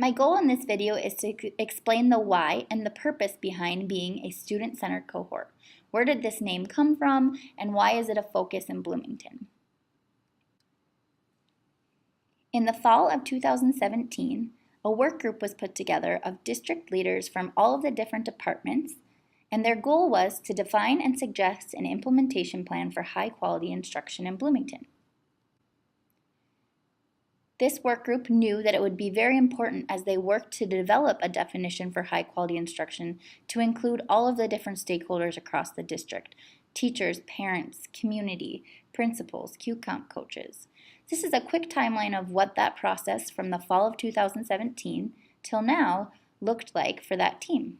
My goal in this video is to explain the why and the purpose behind being a student-centered cohort. Where did this name come from, and why is it a focus in Bloomington? In the fall of 2017, a work group was put together of district leaders from all of the different departments, and their goal was to define and suggest an implementation plan for high-quality instruction in Bloomington. This work group knew that it would be very important as they worked to develop a definition for high-quality instruction to include all of the different stakeholders across the district: teachers, parents, community, principals, Q-Comp coaches. This is a quick timeline of what that process from the fall of 2017 till now looked like for that team.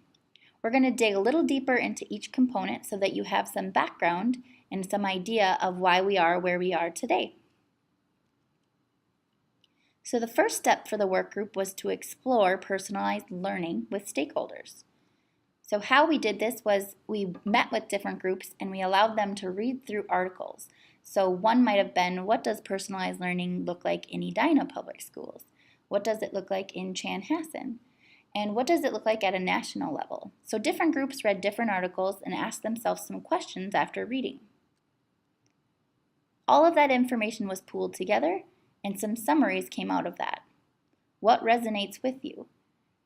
We're going to dig a little deeper into each component so that you have some background and some idea of why we are where we are today. So the first step for the work group was to explore personalized learning with stakeholders. So how we did this was we met with different groups and we allowed them to read through articles. So one might have been, what does personalized learning look like in Edina Public Schools? What does it look like in Chanhassen? And what does it look like at a national level? So different groups read different articles and asked themselves some questions after reading. All of that information was pooled together, and some summaries came out of that. What resonates with you?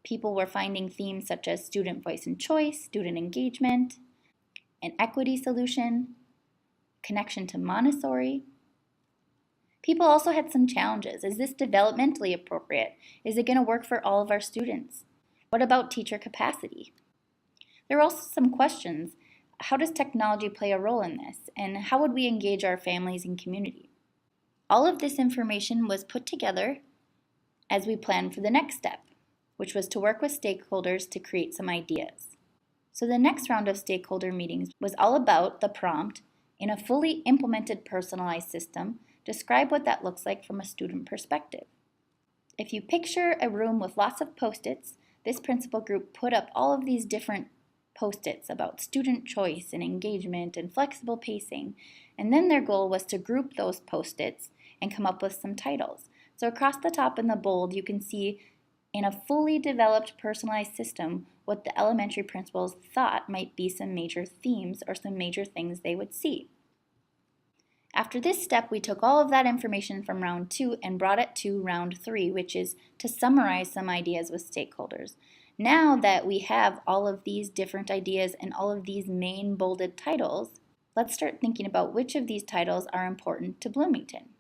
People were finding themes such as student voice and choice, student engagement, an equity solution, connection to Montessori. People also had some challenges. Is this developmentally appropriate? Is it going to work for all of our students? What about teacher capacity? There were also some questions. How does technology play a role in this? And how would we engage our families and community? All of this information was put together as we planned for the next step, which was to work with stakeholders to create some ideas. So the next round of stakeholder meetings was all about the prompt: in a fully implemented personalized system, describe what that looks like from a student perspective. If you picture a room with lots of Post-its, this principal group put up all of these different Post-its about student choice and engagement and flexible pacing, and then their goal was to group those Post-its and come up with some titles. So across the top in the bold, you can see in a fully developed personalized system what the elementary principals thought might be some major themes or some major things they would see. After this step, we took all of that information from round 2 and brought it to round 3, which is to summarize some ideas with stakeholders. Now that we have all of these different ideas and all of these main bolded titles, let's start thinking about which of these titles are important to Bloomington.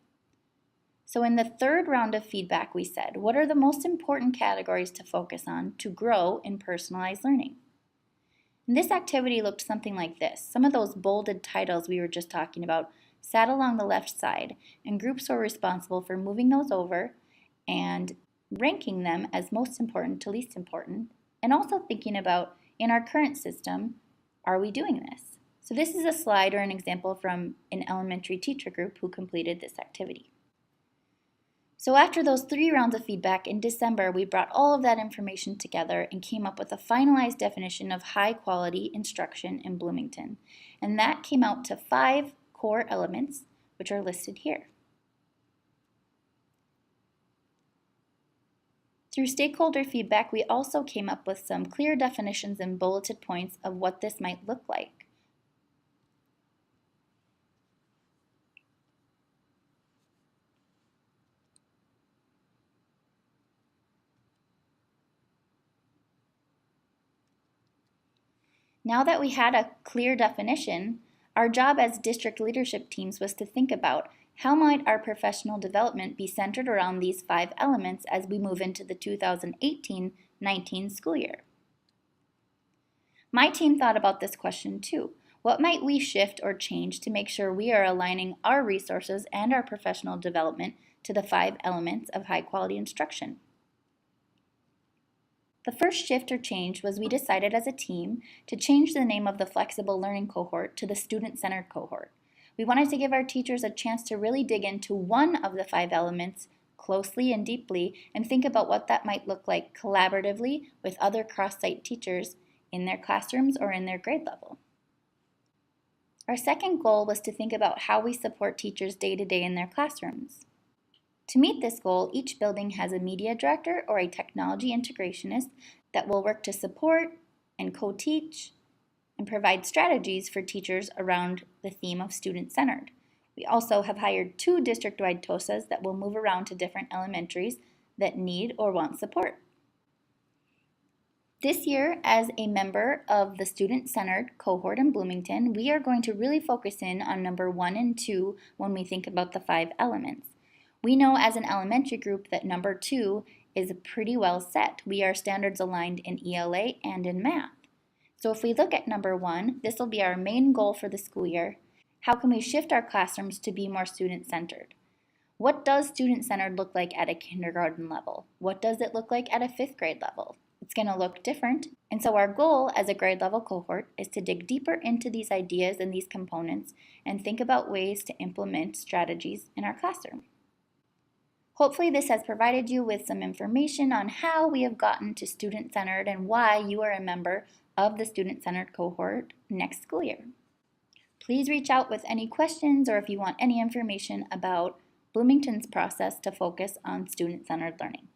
So in the third round of feedback, we said, what are the most important categories to focus on to grow in personalized learning? And this activity looked something like this. Some of those bolded titles we were just talking about sat along the left side, and groups were responsible for moving those over and ranking them as most important to least important, and also thinking about, in our current system, are we doing this? So this is a slide or an example from an elementary teacher group who completed this activity. So after those 3 rounds of feedback in December, we brought all of that information together and came up with a finalized definition of high quality instruction in Bloomington. And that came out to 5 core elements, which are listed here. Through stakeholder feedback, we also came up with some clear definitions and bulleted points of what this might look like. Now that we had a clear definition, our job as district leadership teams was to think about how might our professional development be centered around these 5 elements as we move into the 2018-19 school year. My team thought about this question too. What might we shift or change to make sure we are aligning our resources and our professional development to the 5 elements of high quality instruction? The first shift or change was we decided as a team to change the name of the flexible learning cohort to the student-centered cohort. We wanted to give our teachers a chance to really dig into one of the 5 elements closely and deeply and think about what that might look like collaboratively with other cross-site teachers in their classrooms or in their grade level. Our second goal was to think about how we support teachers day to day in their classrooms. To meet this goal, each building has a media director or a technology integrationist that will work to support and co-teach and provide strategies for teachers around the theme of student-centered. We also have hired 2 district-wide TOSAs that will move around to different elementaries that need or want support. This year, as a member of the student-centered cohort in Bloomington, we are going to really focus in on number 1 and 2 when we think about the 5 elements. We know as an elementary group that number 2 is pretty well set. We are standards aligned in ELA and in math. So if we look at number 1, this will be our main goal for the school year. How can we shift our classrooms to be more student-centered? What does student-centered look like at a kindergarten level? What does it look like at a 5th grade level? It's going to look different. And so our goal as a grade level cohort is to dig deeper into these ideas and these components and think about ways to implement strategies in our classroom. Hopefully this has provided you with some information on how we have gotten to student-centered and why you are a member of the student-centered cohort next school year. Please reach out with any questions or if you want any information about Bloomington's process to focus on student-centered learning.